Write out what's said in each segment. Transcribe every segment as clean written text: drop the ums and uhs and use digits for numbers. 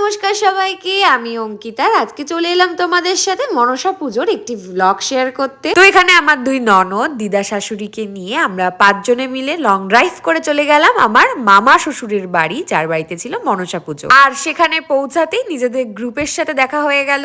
নমস্কার সবাইকে, আমি অঙ্কিতা। আজকে চলে এলাম তোমাদের সাথে মনসা পুজোর একটি ব্লগ শেয়ার করতে। তো এখানে আমার দুই ননদ, দিদা শাশুড়িকে নিয়ে আমরা 5 জনে মিলে লং ড্রাইভ করে চলে গেলাম আমার মামা শ্বশুরের বাড়ি, যার বাড়িতে ছিল মনসা পুজো। আর সেখানে পৌঁছাতেই নিজেদের গ্রুপের সাথে দেখা হয়ে গেল।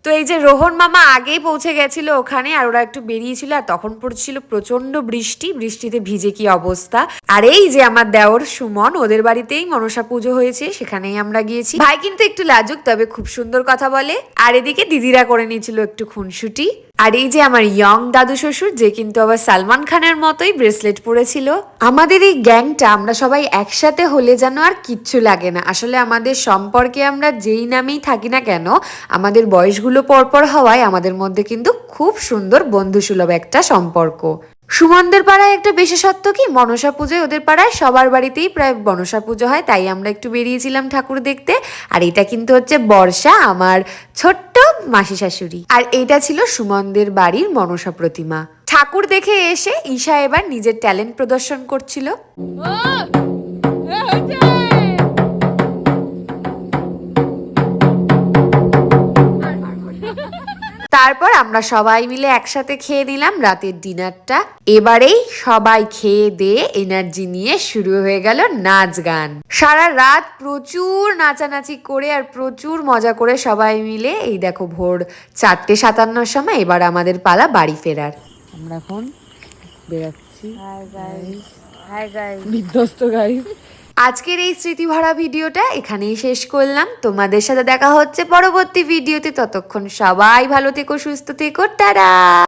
তো এই যে রোহন মামা আগেই পৌঁছে গেছিল ওখানে, আর ওরা একটু বেরিয়েছিল, আর তখন পড়ছিল প্রচন্ড বৃষ্টি। বৃষ্টিতে ভিজে কি অবস্থা। আর এই যে আমার দেওর সুমন, ওদের বাড়িতেই মনসা পুজো হয়েছে, সেখানেই আমরা গিয়েছি। ভাই কিন্তু একটু লাজুক, তবে খুব সুন্দর কথা বলে। আর এদিকে দিদিরা করে নিয়েছিল একটু খুনসুটি। আর এই যে আমার ইয়ং দাদু শ্বশুর, যে কিন্তু আবার সালমান খানের মতোই ব্রেসলেট পরেছিল। আমাদের এই গ্যাংটা আমরা সবাই একসাথে হলে যেন আর কিচ্ছু লাগে না। আসলে আমাদের সম্পর্কে আমরা যেই নামেই থাকি না কেন, আমাদের বয়সগুলো পরপর হওয়ায় আমাদের মধ্যে কিন্তু খুব সুন্দর বন্ধুসুলভ একটা সম্পর্ক। সুমনদের পাড়ায় একটা বিশেষত্ব কি, মনসা পুজোয় ওদের পাড়ায় সবার বাড়িতেই প্রায় মনসা পুজো হয়, তাই আমরা একটু বেরিয়েছিলাম ঠাকুর দেখতে। আর এটা কিন্তু হচ্ছে বর্ষা, আমার ছোট্ট মাসি শাশুড়ি। আর এটা ছিল সুমনদের বাড়ির মনসা প্রতিমা। ঠাকুর দেখে এসে ঈশা এবার নিজের ট্যালেন্ট প্রদর্শন করছিল। তারপর আমরা সবাই মিলে একসাথে খেয়ে নিলাম রাতের ডিনারটা। এবারেই সবাই খেয়ে দিয়ে এনার্জি নিয়ে শুরু হয়ে গেল নাচ গান। সারা রাত প্রচুর নাচানাচি করে আর প্রচুর মজা করে সবাই মিলে এই দেখো ভোর 4:57 সময় এবার আমাদের পালা বাড়ি ফেরার। আমরা এখন বেরাচ্ছি। হাই গাইস, বিধ্বস্ত গাইস। আজকের এই স্মৃতিভরা ভিডিওটা এখানেই শেষ করলাম। তোমাদের সাথে দেখা হচ্ছে পরবর্তী ভিডিওতে। ততক্ষণ সবাই ভালো থেকো, সুস্থ থেকো, টাটা।